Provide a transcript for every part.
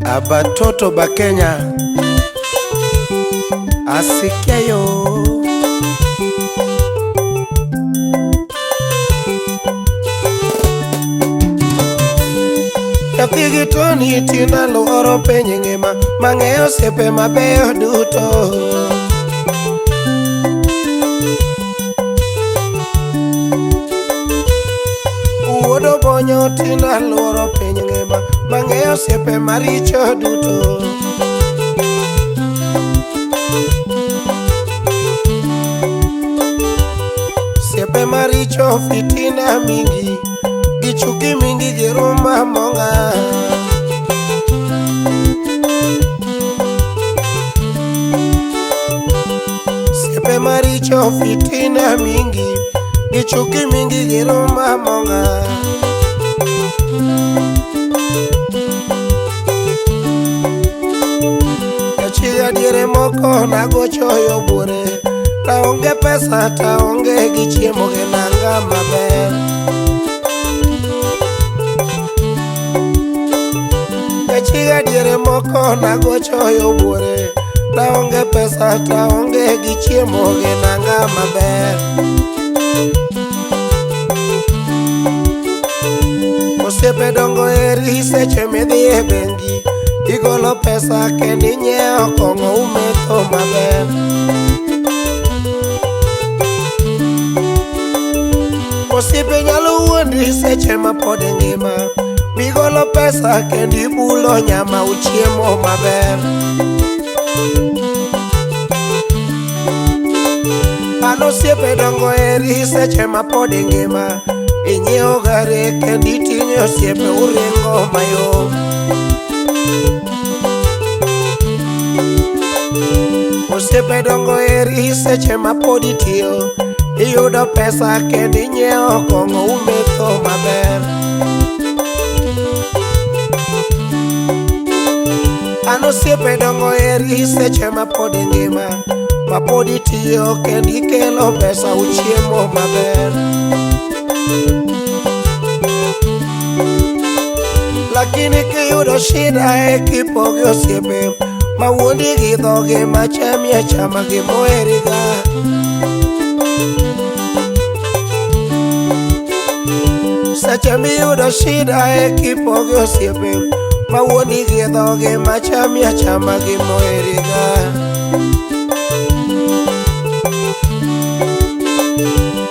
Abatoto ba Kenya asikia yo. Nyathi Tony tina luoro piny ngima mang'eyo osiepe mabeyo duto. Wuodo bonyo tina luoro piny ngima mang'eyo osiepe maricho duto. Osiepe maricho fitina mingi gichuki mingi giruma monga. Osiepe maricho fitina mingi gichuki mingi giruma monga. Chiga diere moko nagochoyo bure, taonge pesa taonge gi chiemo gi nanga maber. Chiga diere moko nagochoyo bure, taonge pesa taonge gi chiemo gi nanga maber. Osiepe dongo eri seche midhi e bengi, igolo pesa kendi inyiewo kong'o umetho maber. Osiepe nyalo wuondi seche ma pod ngima, igolo pesa kendi ibulo nyama uchiemo maber. An osiepe dongo eri seche ma pod ngima, inyiewo gari kendi iting'o osiepe uringo mayom. Osiepe dongo eri seche ma pod itiyo, iyudo pesa kendi inyiewo kong'o umetho maber. An osiepe dongo eri seche ma pod ngima, ma pod itiyo kendi ikelo pesa uchiemo maber. Lakini kiyudo shida e kipogi osiepe ma wuondi gi dhoge ma chami achama gi moheriga. Seche miyudo shida e kipogi osiepe ma wuondi gi dhoge ma chami achama gi moheriga.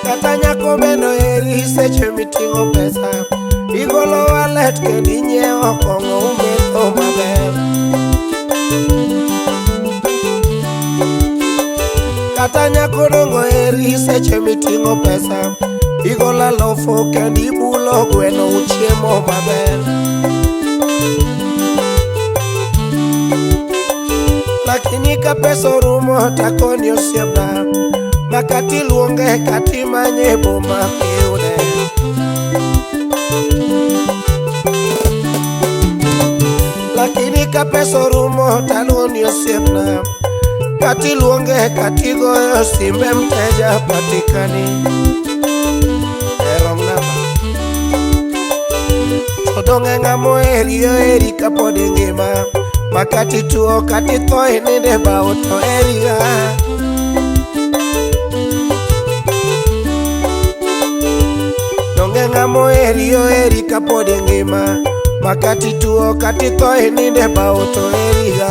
Kata nyako bendo eri seche miting'o pesa, igolo wallet kendi inyiewo kong'o umetho maber. Kata nyako dongo eri seche miting'o pesa, igolo alofo kendi ibulo gweno uchiemo maber. Lakini ka pesa orumo takoni osiepna, makati luonge kati manye boma kiyude. Lakini ka pesa orumo taluoni osiepna, kati luonge kati goyo simbe mteja patikani. Wrong number. Chodonge ng'amo eri ka pod ngima, makati tuo kati tho ininde bao to eriga. Donge ng'amo eri ka pod ngima, makati tuo kati tho ininde bao to eriga.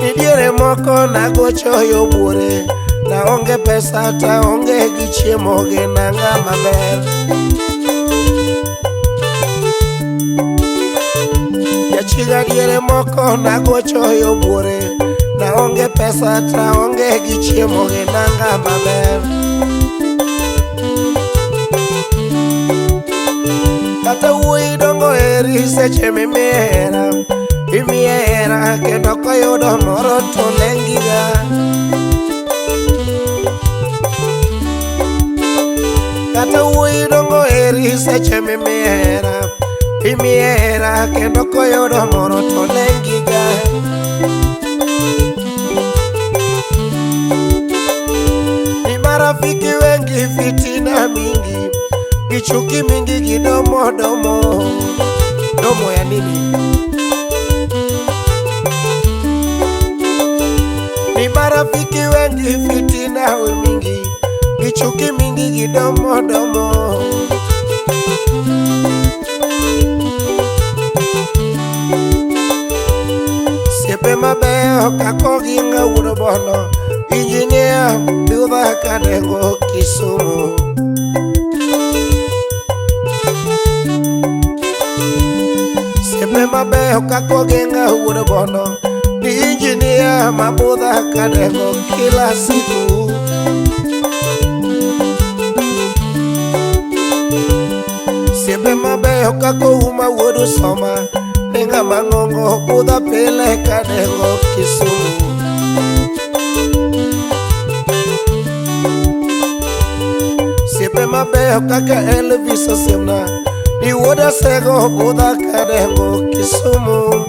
Nidiere moko nagochoyo bure, naonge pesa taonge gi chiemo gi nanga maber. Jachiga diere moko nagochoyo bure, naonge pesa taonge gi chiemo gi nanga maber. Kata wuoyi dongo eri seche mimiye hera, imiye hera kendo koyudo moro to lengiga. Kata wuoyi dongo eri seche mimiye hera, imiye hera kendo koyudo moro to lengiga. Gichuki mingi gidomo domo ya nini? Ni marafiki wengi fitina we mingi, gichuki mingi gidomo Siepe mabeyo kako ginga wuro bono, injinia biudha kadengo Kisumu. Siepe mabeyo kako ginga wuro bono, injinia mabudha kadengo kila siku. Siepe mabeyo kako uma wudu soma, Ninga mangongo budha pele kadengo Kisumu. Siepe mabeyo kaka Elvis Osimna, ni woda sego budha kadengo Kisumu.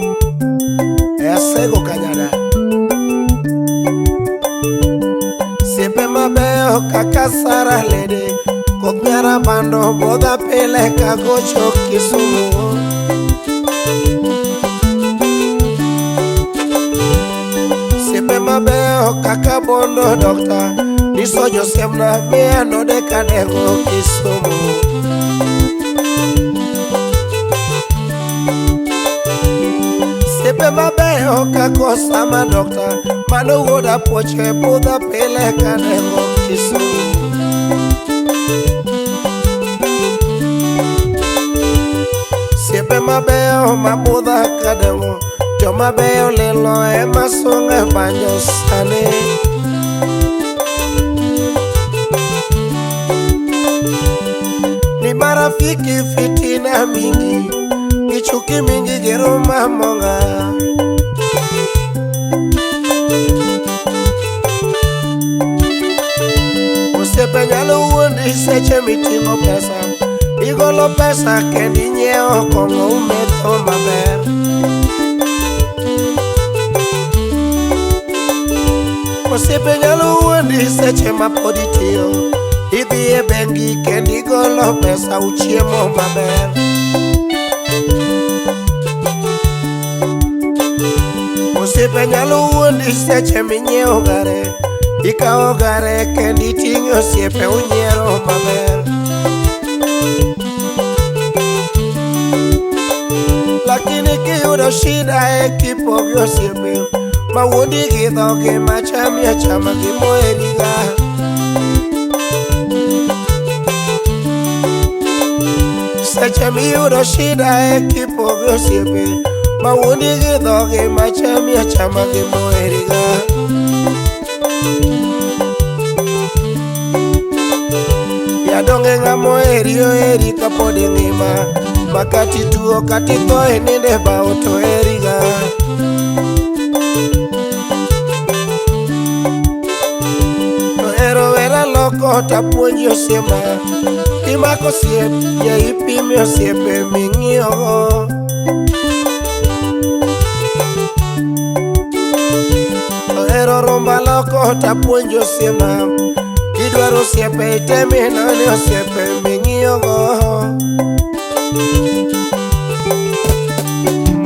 Sego kanyada. Siepe mabeyo kaka Sarah Lede, koknyara bando budha pele kagocho Kisumu. Siepe mabeyo kaka Bondo Doctor, niso Josemna miano de kadengo Kisumu. Siepe mabeyo kako Sama Doctor, mano woda poche budha pele kadengo Kisumu. Siepe mabeyo mabudha kadengo, joma beyo lelo ema songa banyo sane. Ni marafiki fitina mingi, gichuki mingi gero mamonga. Osiepe nyalo wuondi seche miting'o pesa, igolo pesa kendi nyiewo kong'o umetho maber. Osiepe nyalo wuondi seche ma pod itiyo, idhi e bengi kendi igolo pesa uchiemo maber. Osiepe nyalo wuondi seche minyiewo gare, ikawo gare kendi iting'o osiepe unyiero maber. Lakini kiyudo shida e kipogi osiepe, ma wuondi gi dhoge machami achama gimoheriga. Seche miyudo shida e kipogi osiepe, ma wuondi gi dhoge machami achama gimoheriga. Yadonge ng'amoheri oheri kapod ing'ima, makati tuo kati thoe ninde ba otoheriga. Ohero wera loko tapuonji osiema, imako osiep ya ipimi osiepe ming'iyogo. Ohero romba loko tapuonji osiema, kidwaro osiepe itemi nani osiepe ming'iyogo.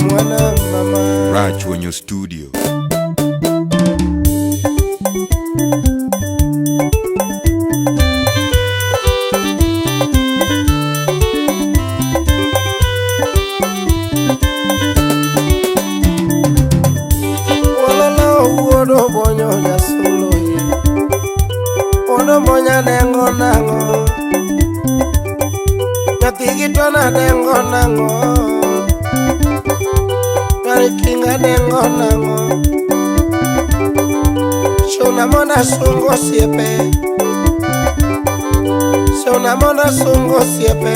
Mwana mama Raj Wenyo Studio. Wololo uodo bonyo yasulo ye, odo bonya dengo nango, nyathi gitona dengo nango, kinga dengo nango. Shona mona sungo siepe, shona mona sungo siepe.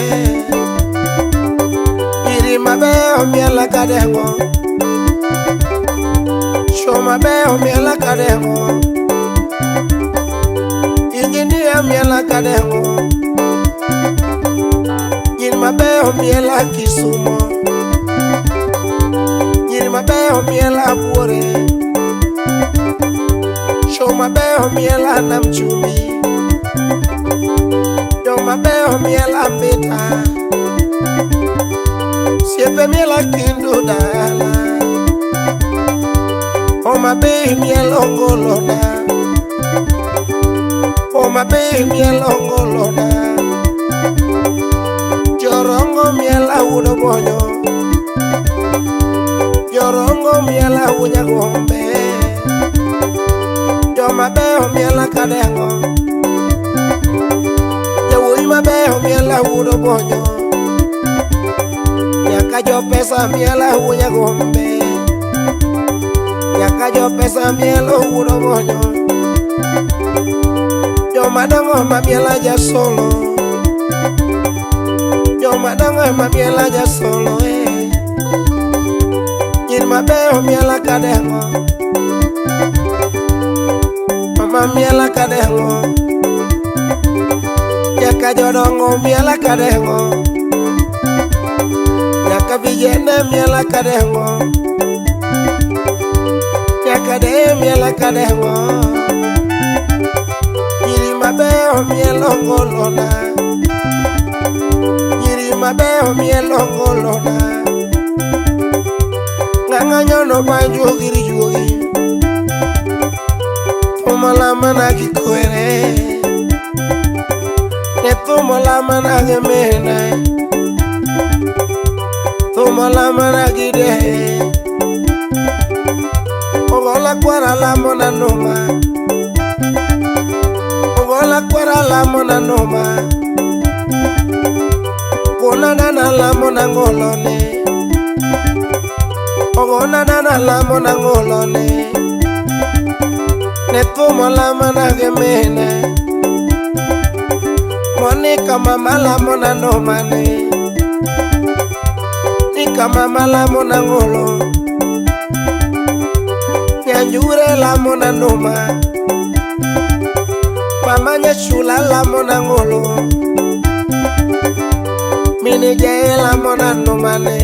Iri mabeyo miela kadengo, shoma beyo miela kadengo. Injinia miela kadengo, yin mabeyo miela Kisumu. Mabeyo miela Buore, show mabeyo miela Nam Chumbi, yo Joma beyo miela mbita, siepe miela kindu dala. Joma beyo miela ongolona, Joma beyo miela ongolona. Jorongo miela udo bonyo, Jorongo miela unya gombe. Joma beyo miela kadengo, Jawoi mabeyo miela udo bonyo. Nyaka jo pesa miela unya gombe, Nyaka jo pesa miela udo bonyo. Joma dongo ma miela ja solo, Joma dongo ma miela ja solo Nyir mabeyo miela kadengo, Mama miela kadengo, Nyaka jodongo miela kadengo, Nyaka vijende miela kadengo, Nyaka de miela kadengo. Nyiri mabeyo miela ongolona, Nyiri mabeyo miela ongolona. Nganga nyono banjo giri juogi, Tumala na kikwere, Ne tumala na gemena, Tumala na gide. Ogola kwara la mona noma, Ogola kwara la mona noma. Kona nana la mona ngolone, Ogona nana la mona ngolone. Ne tumala na gemena, Monica mama la mona nomane, Nika mama la mona ngolo, Nyanjure la mona noma, Mama nyashula la mona ngolo, Mini jaye la mona nomane.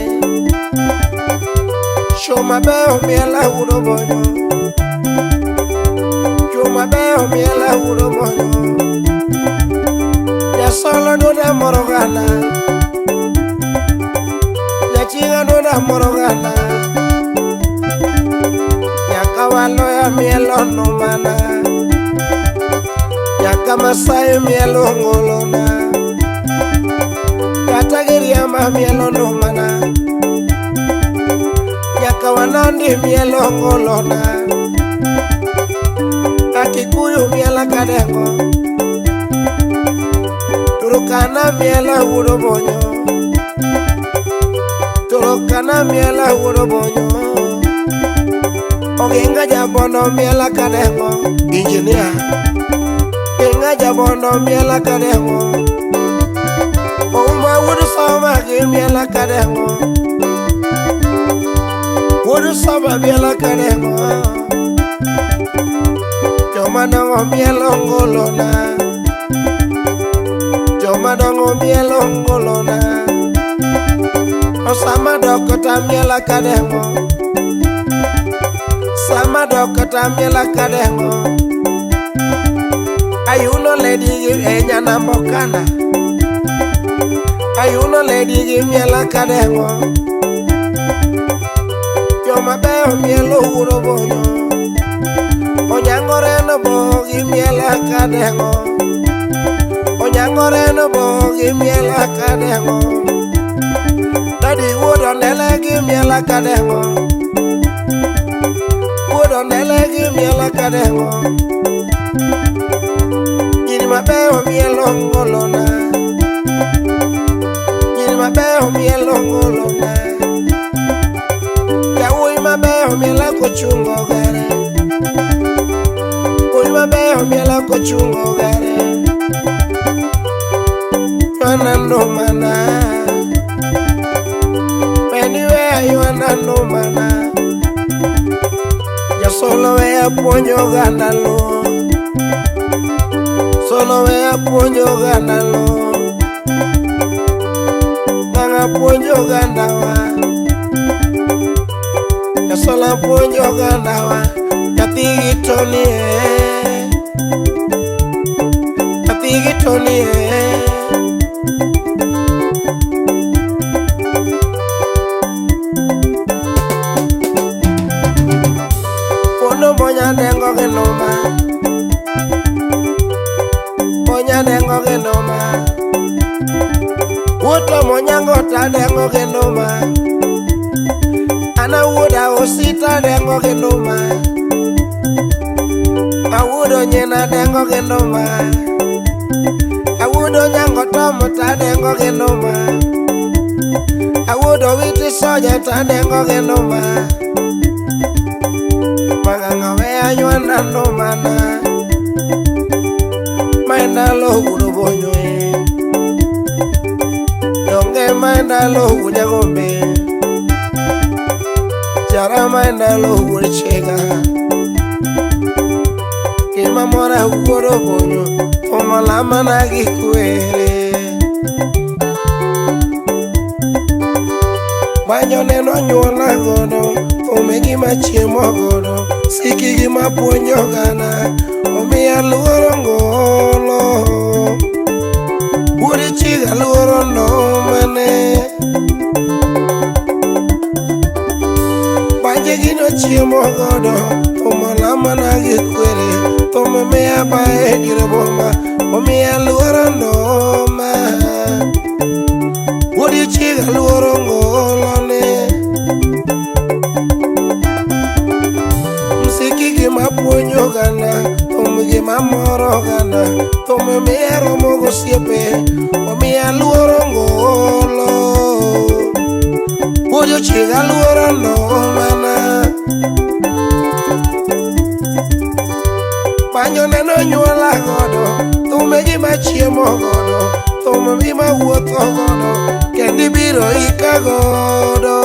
Joma beyo miela udo bonyo, Joma beyo miela udo bonyo. Ya solo duda morogana, Ya chinga duda morogana. Nyaka walo ya mielo nomana, Nyaka Masai mielo ngolona, Kata Giriama mielo nomana, Nyaka Wanandi mielo ngolona, Akikuyu miela kadengo, Turukana miela udo bonyo, Turukana miela udo bonyo. Oginga jabono miela kadengo, Engineer Oginga jabono miela kadengo, Ouma wudu sama gi miela kadengo, Wudu sama miela kadengo. Joma dongo miela ongolona, Joma dongo miela ongolona. Osama dokota miela kadengo, Sama dokota miela kadengo. Ayuno lady give enya nambokana, Ayuno lady give miela kadengo. Joma beyo mielo udo bonyo, Onyangore no bogi miela kadengo, Onyangore no bogi miela kadengo. Daddy wodo nele give miela kadengo, Wodo nele give miela kadengo. Nyiri mabeyo mielo ngolona, Nyiri mabeyo mielo ngolona. Jawoi mabeyo miela kochungo gare, Woi mabeyo miela kochungo gare. Mana no mana, Anywhere you wanna no mana. Ya solo ve a puño gánalo, Solo ve a puño gánalo, Nanga puño ganawa, Ya solo puño ganawa. Ya tigitoni, Ya tigitoni Gino monya dengo genoma, monya dengo genoma. Wuto monya ngota dengo genoma. Ana wuda osita dengo genoma. Awudo nyena dengo genoma. Awudo nyango tomo ta dengo genoma. Awudo witi soja ta dengo genoma. Maganga we anywana no mana. Maina lo wudo bonyo e. Donge maina lo wuda gombe. Jara maina lo wuda chega. Kima mora wudo bonyo. Como la mana que cuere Baño neno ñola godo Ome gima chiemo godo Siki gima puño gana Ome aluoro ngolo Uri chiga aluoro no mane Baño gino chiemo godo Como la mana que cuere Tome me abae gire bomba Omi aluoro no ma Wodi chiga aluoro ngolone Msiki gima puonyo gana Tome gima moro gana Tome me aromo go siepe Omi aluoro ngolo Wodi chiga aluoro no mana Baño neno ñuola godo Tume gima chiemo godo Tume gima wuotho godo Kendi biro ika godo